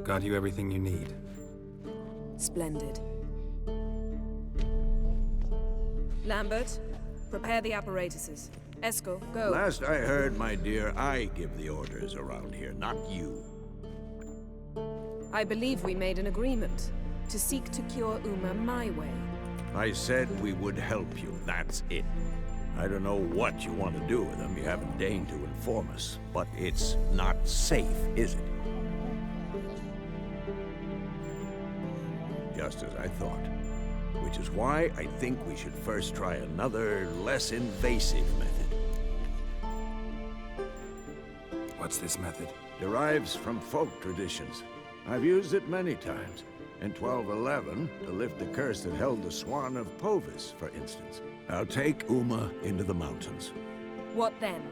Got you everything you need. Splendid. Lambert, prepare the apparatuses. Esco, go. Last I heard, my dear, I give the orders around here, not you. I believe we made an agreement to seek to cure Uma my way. I said we would help you, that's it. I don't know what you want to do with them, you haven't deigned to inform us. But it's not safe, is it? Just as I thought. Which is why I think we should first try another, less invasive method. What's this method? Derives from folk traditions. I've used it many times. In 1211, to lift the curse that held the Swan of Povis, for instance. I'll take Uma into the mountains. What then?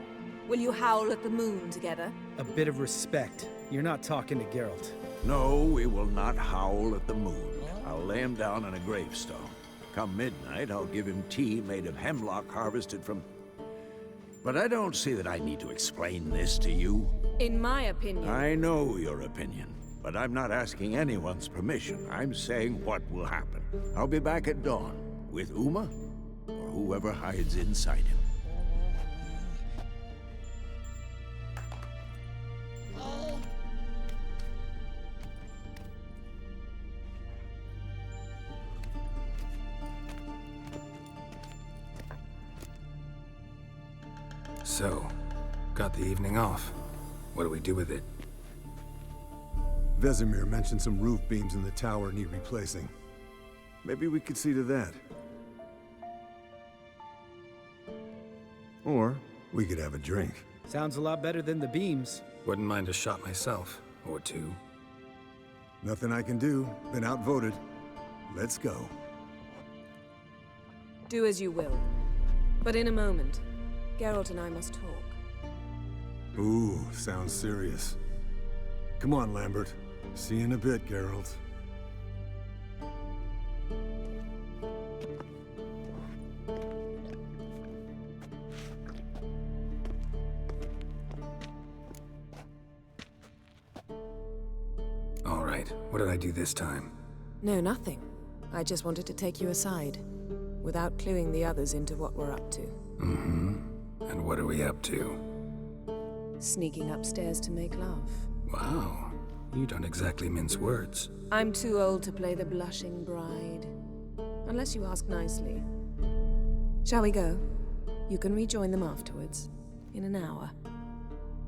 Will you howl at the moon together? A bit of respect. You're not talking to Geralt. No, we will not howl at the moon. I'll lay him down on a gravestone. Come midnight, I'll give him tea made of hemlock harvested from... But I don't see that I need to explain this to you. In my opinion... I know your opinion, but I'm not asking anyone's permission. I'm saying what will happen. I'll be back at dawn, with Uma, or whoever hides inside him. So, got the evening off. What do we do with it? Vesemir mentioned some roof beams in the tower need replacing. Maybe we could see to that. Or we could have a drink. Sounds a lot better than the beams. Wouldn't mind a shot myself, or two. Nothing I can do. Been outvoted. Let's go. Do as you will. But in a moment, Geralt and I must talk. Ooh, sounds serious. Come on, Lambert. See you in a bit, Geralt. right. What did I do this time? No, nothing. I just wanted to take you aside, without cluing the others into what we're up to. Mm-hmm. And what are we up to? Sneaking upstairs to make love. Wow. You don't exactly mince words. I'm too old to play the blushing bride. Unless you ask nicely. Shall we go? You can rejoin them afterwards. In an hour.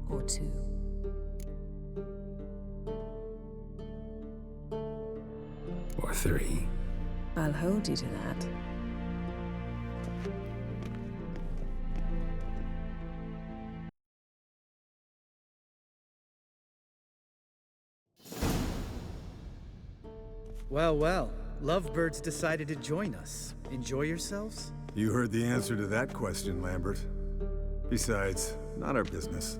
Or two. Or 3. I'll hold you to that. Well, well. Lovebirds decided to join us. Enjoy yourselves? You heard the answer to that question, Lambert. Besides, not our business.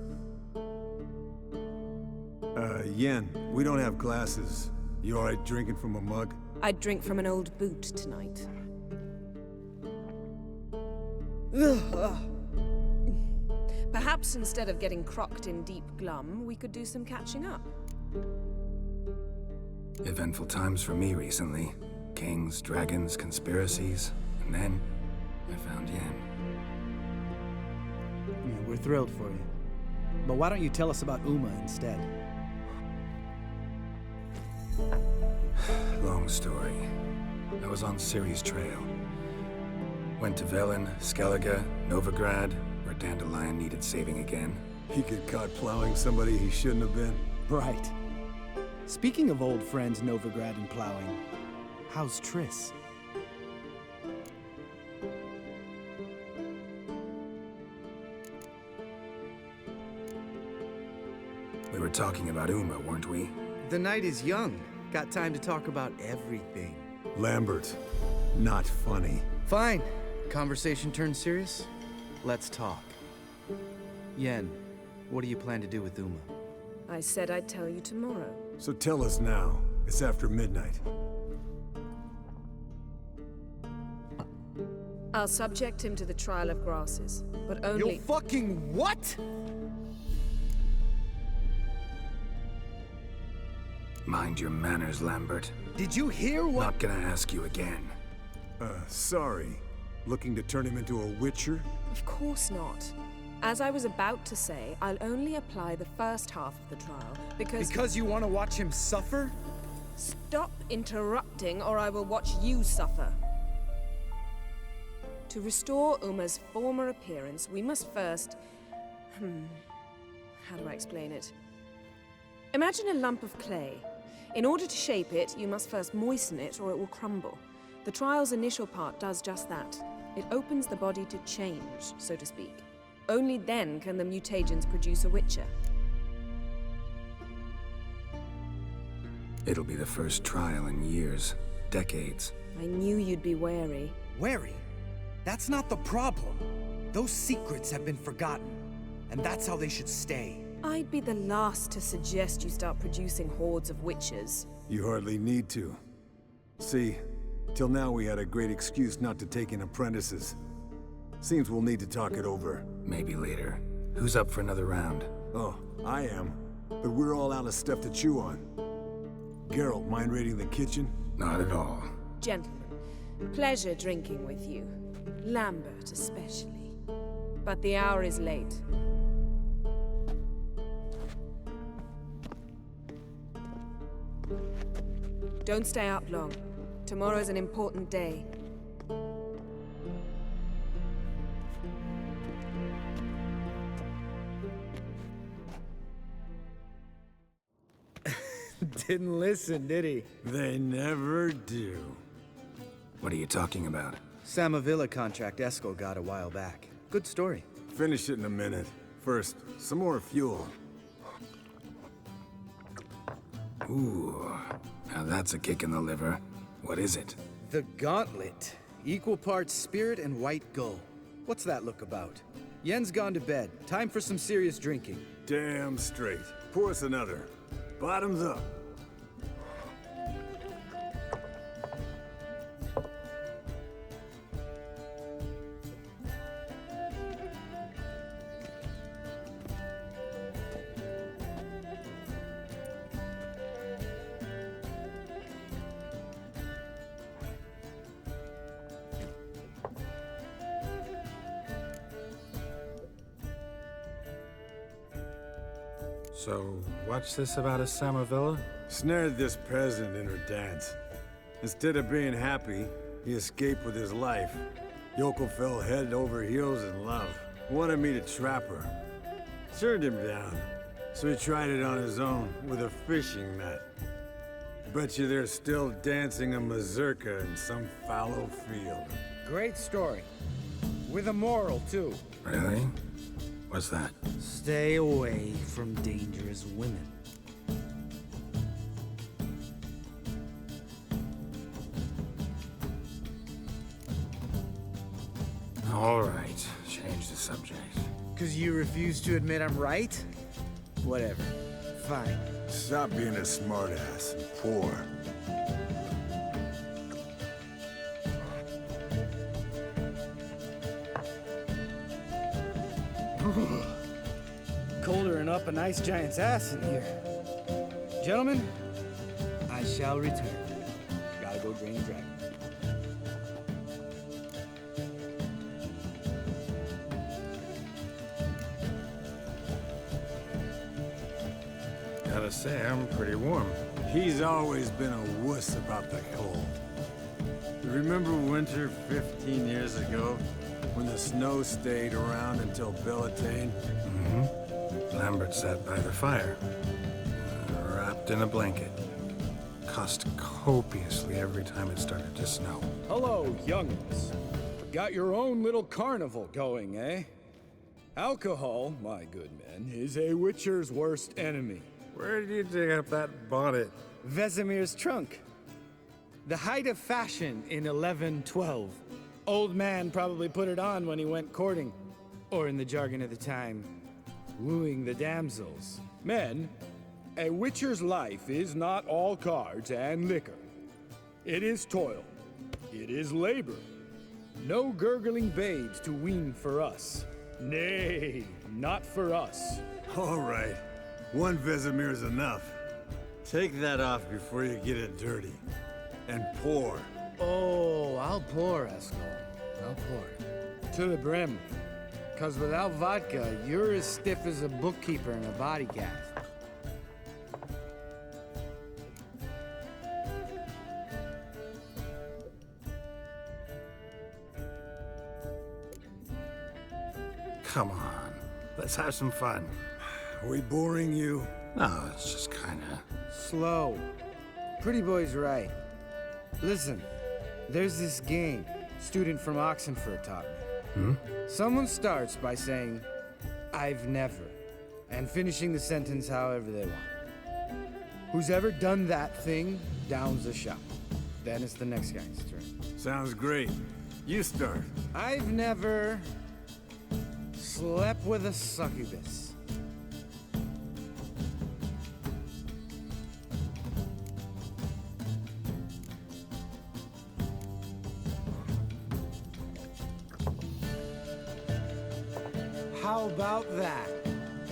Yen, we don't have glasses. You alright drinking from a mug? I'd drink from an old boot tonight. Perhaps instead of getting crocked in deep glum, we could do some catching up. Eventful times for me recently. Kings, dragons, conspiracies. And then, I found Yen. Yeah, we're thrilled for you. But why don't you tell us about Uma instead? Long story. I was on Ciri's trail. Went to Velen, Skellige, Novigrad, where Dandelion needed saving again. He get caught plowing somebody he shouldn't have been. Right. Speaking of old friends Novigrad and plowing, how's Triss? We were talking about Uma, weren't we? The night is young. Got time to talk about everything. Lambert, not funny. Fine. Conversation turned serious? Let's talk. Yen, what do you plan to do with Uma? I said I'd tell you tomorrow. So tell us now. It's after midnight. I'll subject him to the trial of grasses, but only— You fucking what? Mind your manners, Lambert. Did you hear what— Not gonna ask you again. Sorry. Looking to turn him into a witcher? Of course not. As I was about to say, I'll only apply the first half of the trial, because— Because you want to watch him suffer? Stop interrupting, or I will watch you suffer. To restore Uma's former appearance, we must first— how do I explain it? Imagine a lump of clay. In order to shape it, you must first moisten it, or it will crumble. The trial's initial part does just that. It opens the body to change, so to speak. Only then can the mutagens produce a witcher. It'll be the first trial in years, decades. I knew you'd be wary. Wary? That's not the problem. Those secrets have been forgotten, and that's how they should stay. I'd be the last to suggest you start producing hordes of witches. You hardly need to. See, till now we had a great excuse not to take in apprentices. Seems we'll need to talk it over. Maybe later. Who's up for another round? Oh, I am. But we're all out of stuff to chew on. Geralt, mind raiding the kitchen? Not at all. Gentlemen, pleasure drinking with you. Lambert especially. But the hour is late. Don't stay up long. Tomorrow's an important day. Didn't listen, did he? They never do. What are you talking about? Samavilla contract Eskel got a while back. Good story. Finish it in a minute. First, some more fuel. Ooh, now that's a kick in the liver. What is it? The Gauntlet. Equal parts spirit and white gull. What's that look about? Yen's gone to bed. Time for some serious drinking. Damn straight. Pour us another. Bottoms up. So, what's this about a Samavilla? Snared this peasant in her dance. Instead of being happy, he escaped with his life. Yoko fell head over heels in love. Wanted me to trap her. Turned him down. So he tried it on his own, with a fishing net. Bet you they're still dancing a mazurka in some fallow field. Great story. With a moral, too. Really? What's that? Stay away from dangerous women. All right, change the subject. 'Cause you refuse to admit I'm right? Whatever. Fine. Stop being a smartass and poor. Colder than up a nice giant's ass in here. Gentlemen, I shall return. Gotta go drain the dragon. Gotta say, I'm pretty warm. He's always been a wuss about the cold. Remember winter 15 years ago? When the snow stayed around until Bellatane? Mm-hmm. Lambert sat by the fire, wrapped in a blanket. Cussed copiously every time it started to snow. Hello, young'uns. Got your own little carnival going, eh? Alcohol, my good men, is a witcher's worst enemy. Where did you dig up that bonnet? Vesemir's trunk. The height of fashion in 1112. Old man probably put it on when he went courting. Or in the jargon of the time, wooing the damsels. Men, a witcher's life is not all cards and liquor. It is toil. It is labor. No gurgling babes to wean for us. Nay, not for us. All right. One Vesemir's enough. Take that off before you get it dirty. And pour. Oh, I'll pour, Eskel. I'll pour. To the brim. 'Cause without vodka, you're as stiff as a bookkeeper in a body cast. Come on, let's have some fun. Are we boring you? No, it's just kinda... Slow. Pretty boy's right. Listen, there's this game student from Oxenford taught me. Someone starts by saying, I've never, and finishing the sentence however they want. Who's ever done that thing downs a shot. Then it's the next guy's turn. Sounds great. You start. I've never slept with a succubus. How about that?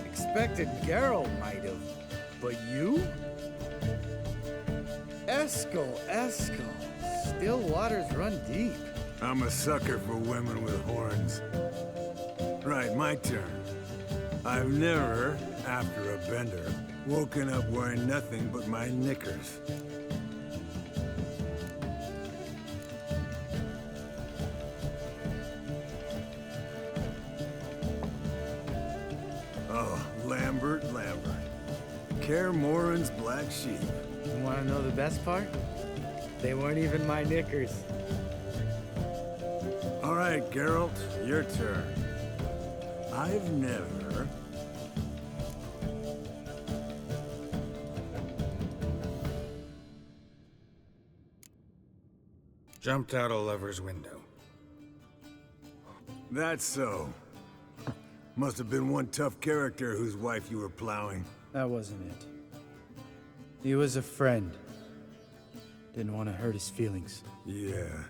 Expected Geralt might have, but you? Eskel. Still waters run deep. I'm a sucker for women with horns. Right, my turn. I've never, after a bender, woken up wearing nothing but my knickers. Oh, Lambert. Kaer Morhen's black sheep. You want to know the best part? They weren't even my knickers. All right, Geralt, your turn. I've never... Jumped out a lover's window. That's so. Must have been one tough character whose wife you were plowing. That wasn't it. He was a friend. Didn't want to hurt his feelings. Yeah,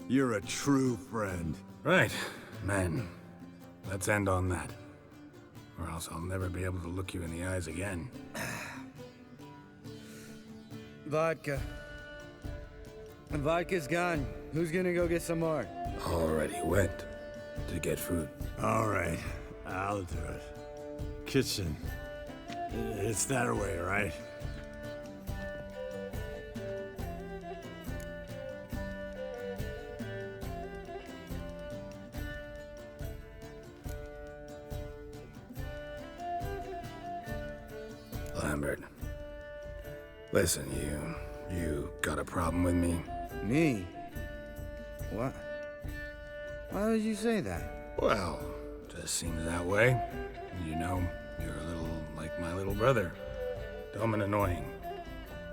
you're a true friend. Right, men. Let's end on that. Or else I'll never be able to look you in the eyes again. Vodka. The vodka's gone. Who's gonna go get some more? Already went to get food. All right, I'll do it. Kitchen. It's that way, right? Lambert. Listen, you got a problem with me? Me? What? Why would you say that? Well, just seems that way. You know, you're a little like my little brother. Dumb and annoying,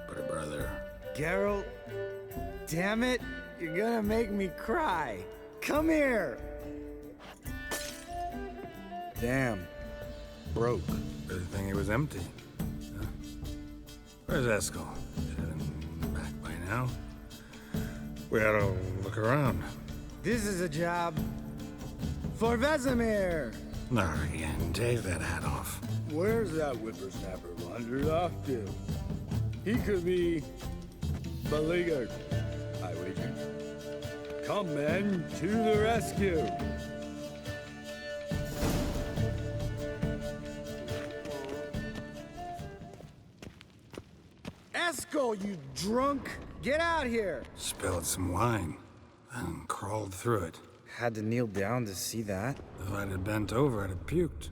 but a brother. Geralt, damn it, you're gonna make me cry. Come here. Damn, broke. Good thing it was empty. Huh? Where's Eskel? Should have been back by now. We ought to look around. This is a job for Vesemir. Not again. Take that hat off. Where's that whippersnapper wandered off to? He could be beleaguered, I wager. Come, men, to the rescue. Eskel, you drunk! Get out here! Spilled some wine and crawled through it. Had to kneel down to see that. If I'd have bent over, I'd have puked.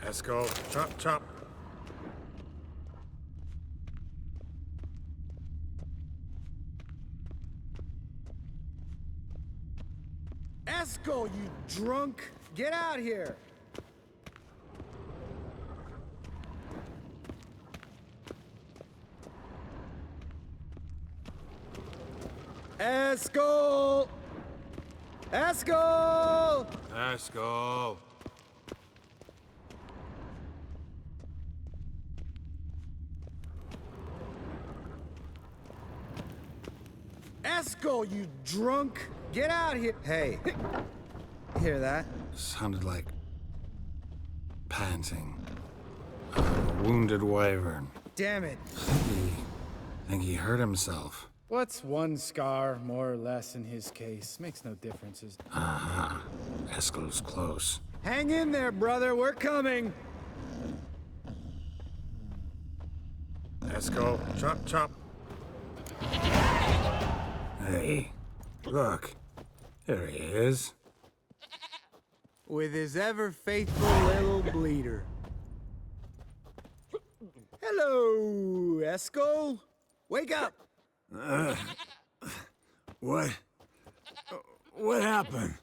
Eskel, chop, chop. Eskel, you drunk! Get out here! Eskel! Eskel! Eskel. Eskel, you drunk! Get out here! Hey, hear that? Sounded like panting. A wounded wyvern. Damn it! Think he hurt himself. What's one scar, more or less, in his case? Makes no differences. Aha. Eskel's close. Hang in there, brother. We're coming. Eskel, chop, chop. Hey, look. There he is. With his ever faithful little bleeder. Hello, Eskel. Wake up. What? What happened?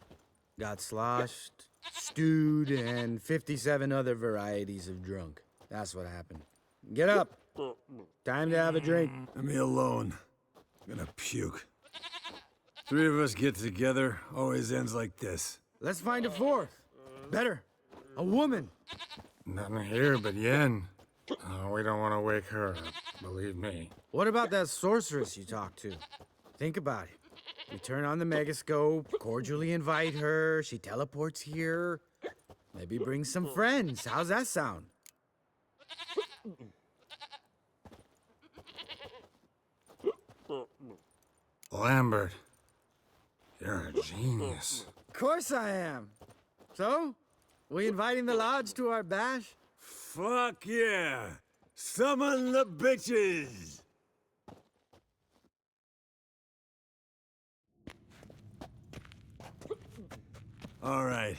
Got sloshed, stewed, and 57 other varieties of drunk. That's what happened. Get up. Time to have a drink. Let me alone. I'm gonna puke. Three of us get together, always ends like this. Let's find a fourth. Better. A woman. Nothing here but Yen. Oh, we don't want to wake her up, believe me. What about that sorceress you talked to? Think about it. We turn on the megascope, cordially invite her, she teleports here. Maybe bring some friends. How's that sound? Lambert, you're a genius. Of course I am. So, we inviting the lodge to our bash? Fuck yeah! Summon the bitches! All right.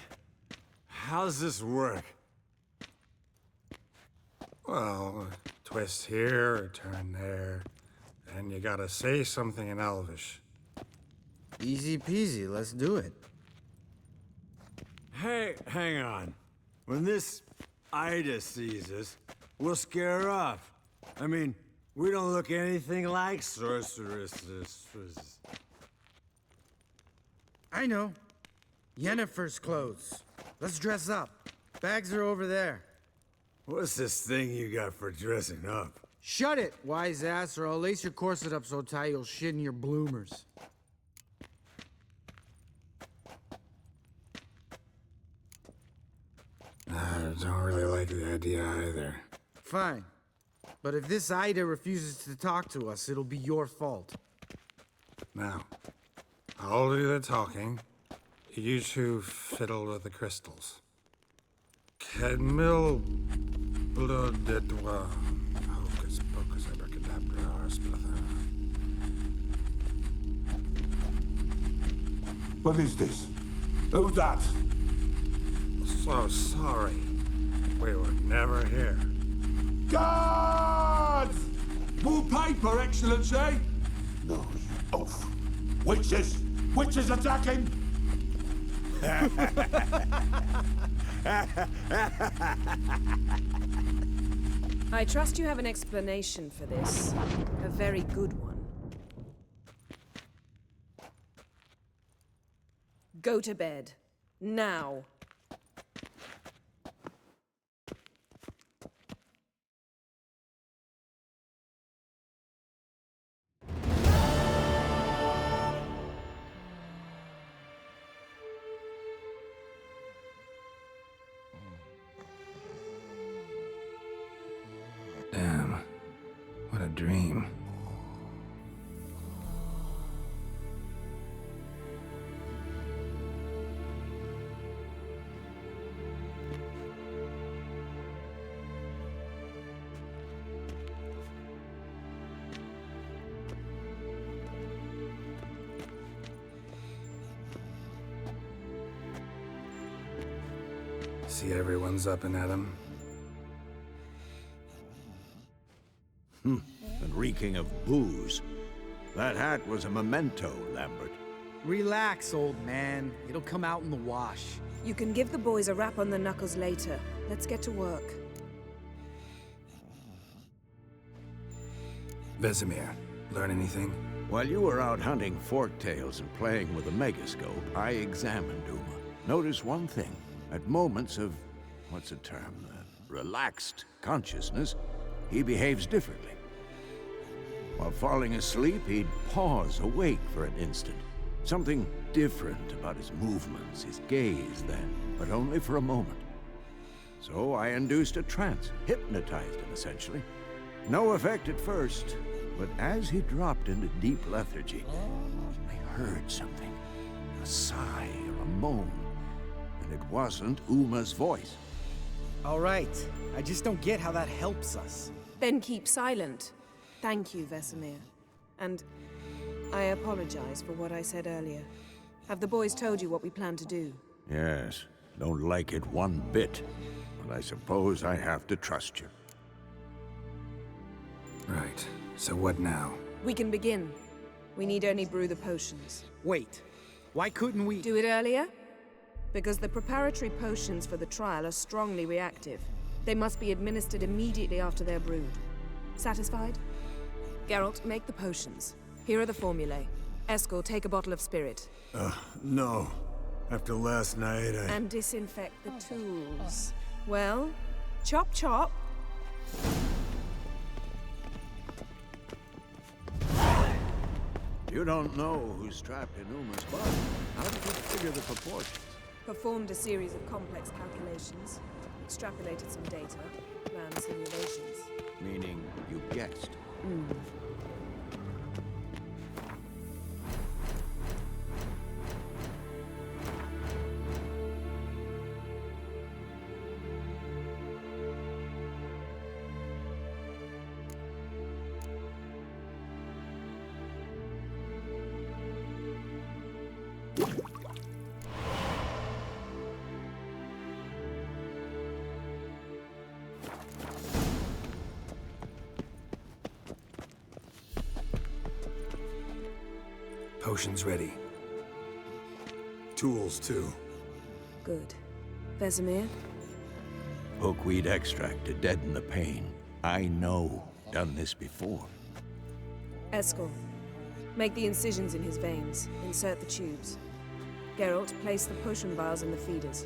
How's this work? Well, twist here or turn there, and you gotta say something in Elvish. Easy peasy, let's do it. Hey, hang on. When this Ida sees us, we'll scare her off. I mean, we don't look anything like sorceresses. I know. Yennefer's clothes. Let's dress up. Bags are over there. What's this thing you got for dressing up? Shut it, wise ass, or I'll lace your corset up so tight you'll shit in your bloomers. I don't really like the idea either. Fine. But if this Ida refuses to talk to us, it'll be your fault. Now, I'll do the talking. You two fiddle with the crystals. Cadmil blood de toi. Hocus pocus abracadabra splather. What is this? Who's that? So sorry. We were never here. Guards! More paper, Excellency! No, you oaf. Witches! Witches attacking! I trust you have an explanation for this. A very good one. Go to bed. Now. Damn. What a dream. See everyone's up and at 'em. And reeking of booze. That hat was a memento, Lambert. Relax, old man. It'll come out in the wash. You can give the boys a rap on the knuckles later. Let's get to work. Vesemir, learn anything? While you were out hunting forktails and playing with a megascope, I examined Uma. Noticed one thing. At moments of, what's the term, relaxed consciousness, he behaves differently. While falling asleep, he'd pause, awake for an instant. Something different about his movements, his gaze then, but only for a moment. So I induced a trance, hypnotized him essentially. No effect at first, but as he dropped into deep lethargy, I heard something. A sigh or a moan. And it wasn't Uma's voice. All right. I just don't get how that helps us. Then keep silent. Thank you, Vesemir. And I apologize for what I said earlier. Have the boys told you what we plan to do? Yes, don't like it one bit. But I suppose I have to trust you. Right. So what now? We can begin. We need only brew the potions. Wait. Why couldn't we... Do it earlier? Because the preparatory potions for the trial are strongly reactive. They must be administered immediately after they're brewed. Satisfied? Geralt, make the potions. Here are the formulae. Eskel, take a bottle of spirit. No. After last night, And disinfect the tools. Well, chop chop. You don't know who's trapped in Uma's body. How did you figure the proportions? Performed a series of complex calculations. Extrapolated some data. Ran simulations. Meaning you guessed. Potions ready. tools too. Good. Vesemir? Hookweed extract to deaden the pain. I know. Done this before. Eskel, make the incisions in his veins. Insert the tubes. Geralt, place the potion vials in the feeders.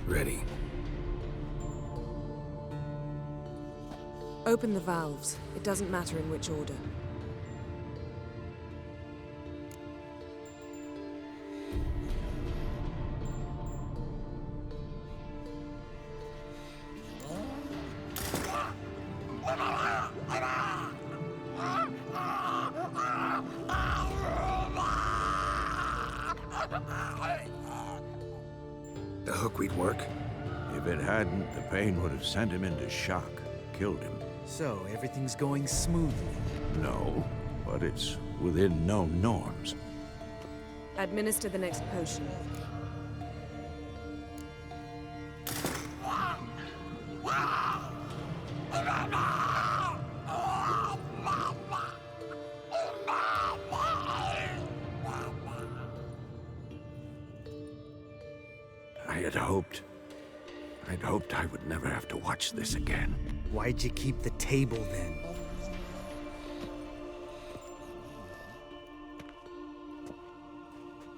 Ready. Open the valves. It doesn't matter in which order. hook we'd work? If it hadn't, the pain would have sent him into shock, killed him. So, everything's going smoothly. No, but it's within known norms. Administer the next potion. I'd hoped I would never have to watch this again. Why'd you keep the table then?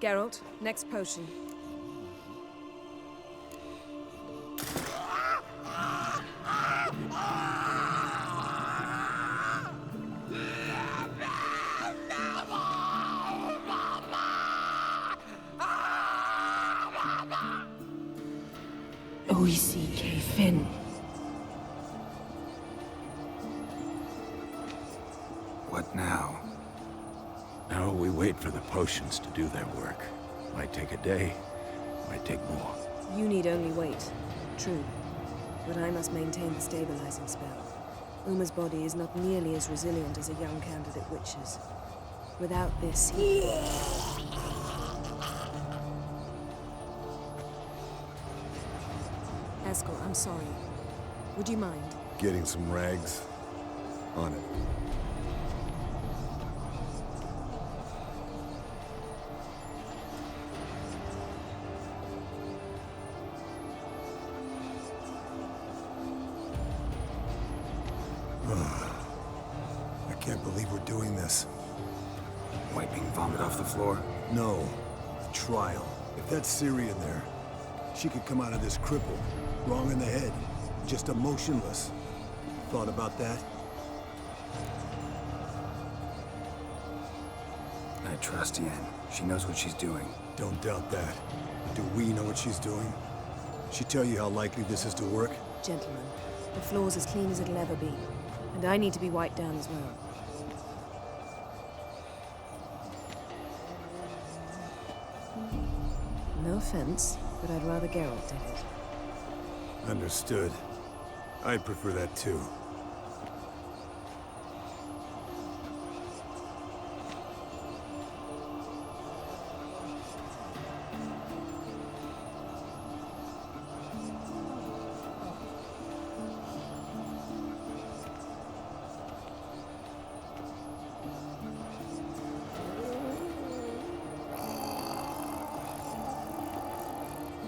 Geralt, next potion. O-E-C-K, Finn. What now? Now we wait for the potions to do their work. Might take a day, might take more. You need only wait. True. But I must maintain the stabilizing spell. Uma's body is not nearly as resilient as a young candidate witch's. Without this, he... Eskel, I'm sorry. Would you mind? Getting some rags. On it. I can't believe we're doing this. Wiping vomit off the floor? No. The trial. If that's Ciri in there, she could come out of this crippled, wrong in the head, just emotionless. Thought about that? I trust Yen. She knows what she's doing. Don't doubt that. But do we know what she's doing? She tell you how likely this is to work? Gentlemen, the floor's as clean as it'll ever be. And I need to be wiped down as well. No offense, but I'd rather Geralt did it. Understood. I'd prefer that too.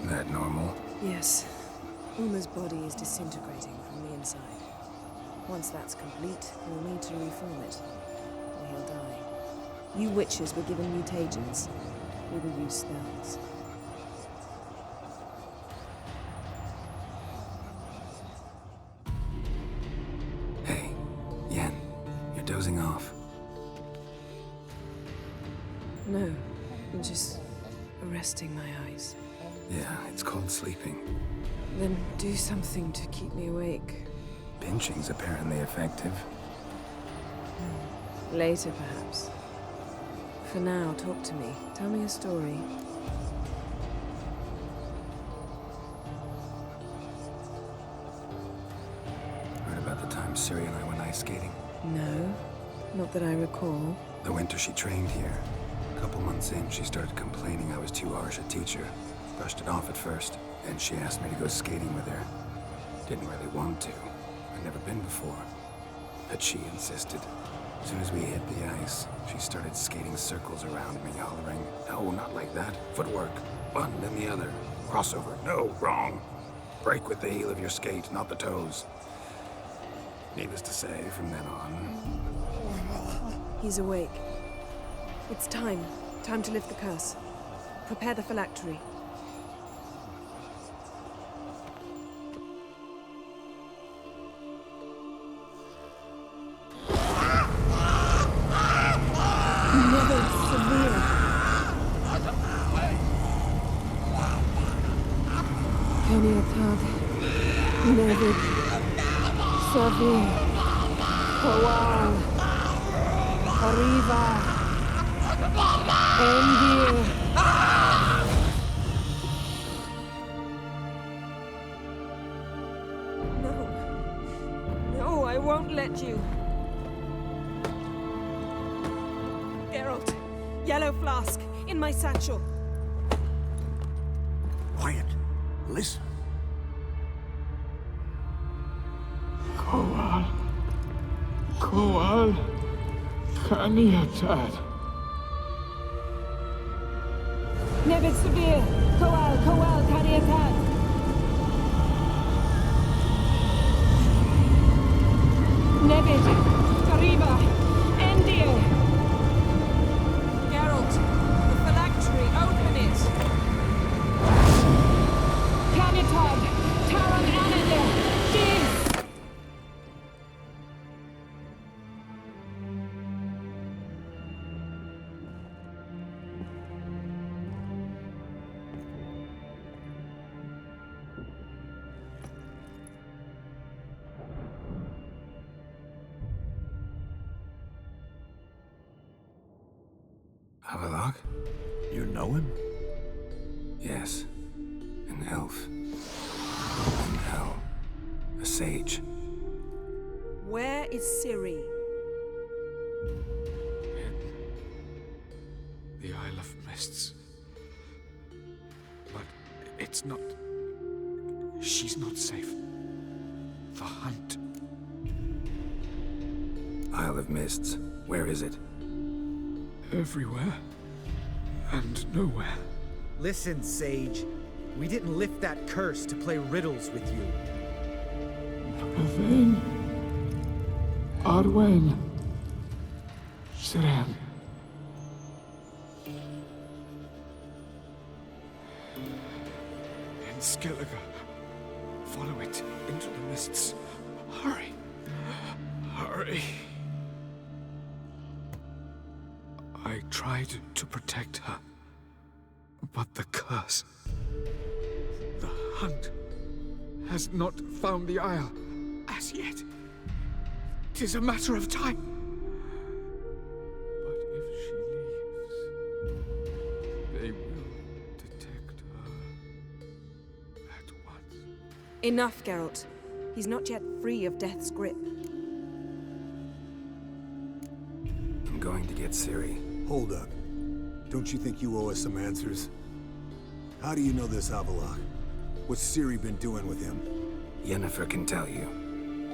That normal? Yes. Uma's body is disintegrating from the inside. Once that's complete, we'll need to reform it, or he'll die. You witches were given mutagens. We will use spells. Hey, Yen, you're dozing off. No, I'm just arresting my eyes. Yeah, it's called sleeping. Then do something to keep me awake. Pinching's apparently effective. Later, perhaps. For now, talk to me. Tell me a story. Heard about the time Ciri and I went ice skating? No, not that I recall. The winter she trained here. A couple months in, she started complaining I was too harsh a teacher. Brushed it off at first. Then she asked me to go skating with her. Didn't really want to. I'd never been before. But she insisted. As soon as we hit the ice, she started skating circles around me, hollering, "No, not like that. Footwork. One, then the other. Crossover. No, wrong. Break with the heel of your skate, not the toes." Needless to say, from then on... He's awake. It's time. Time to lift the curse. Prepare the phylactery. Nevid, Savir, Kowal, Arriva, Endir. I won't let you. Geralt, yellow flask, in my satchel. Quiet. Listen. Koal, Kaniatad. Nevid Severe, Koal, Kaniatad. Nevid, Kariba, Endir. Geralt, the phylactery, open it. Kanitad, Taran Anadir, Diz. Havelock? You know him? Yes. An elf. From hell. A sage. Where is Ciri? The Isle of Mists. But it's not... She's not safe. The hunt. Isle of Mists. Where is it? Everywhere. And nowhere. Listen, Sage. We didn't lift that curse to play riddles with you. Yvain. Arwen. Siren. In Skellige. Follow it into the mists. Hurry. Hurry. I tried to protect her, but the curse, the hunt, has not found the Isle as yet. 'Tis a matter of time. But if she leaves, they will detect her at once. Enough, Geralt. He's not yet free of death's grip. I'm going to get Ciri. Hold up. Don't you think you owe us some answers? How do you know this Havelock? What's Ciri been doing with him? Yennefer can tell you.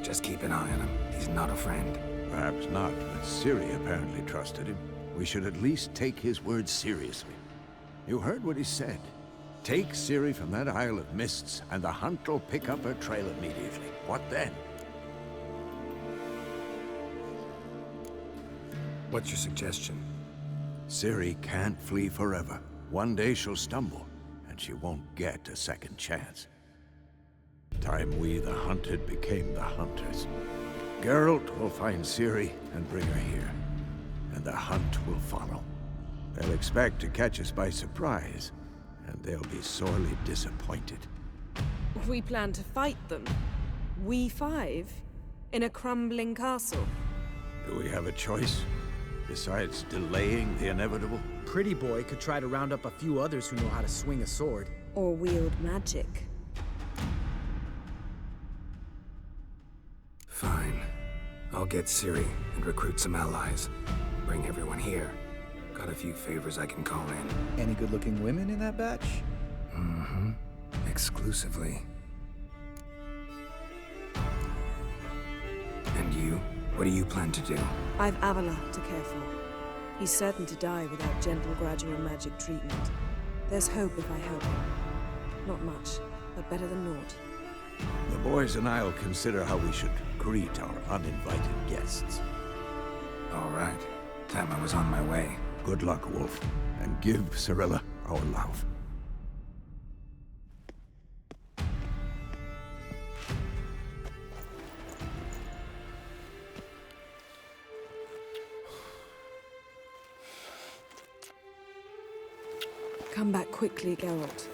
Just keep an eye on him. He's not a friend. Perhaps not, but Ciri apparently trusted him. We should at least take his words seriously. You heard what he said. Take Ciri from that Isle of Mists, and the hunt will pick up her trail immediately. What then? What's your suggestion? Ciri can't flee forever. One day she'll stumble, and she won't get a second chance. Time we, the hunted, became the hunters. Geralt will find Ciri and bring her here, and the hunt will follow. They'll expect to catch us by surprise, and they'll be sorely disappointed. We plan to fight them. We five? In a crumbling castle? Do we have a choice? Besides delaying the inevitable? Pretty Boy could try to round up a few others who know how to swing a sword. Or wield magic? Fine. I'll get Ciri and recruit some allies. Bring everyone here. Got a few favors I can call in. Any good-looking women in that batch? Mm-hmm. Exclusively. And you? What do you plan to do? I've Avila to care for. He's certain to die without gentle, gradual magic treatment. There's hope if I help him. Not much, but better than naught. The boys and I'll consider how we should greet our uninvited guests. All right. Time I was on my way. Good luck, Wolf, and give Cirilla our love. Come back quickly, Geralt.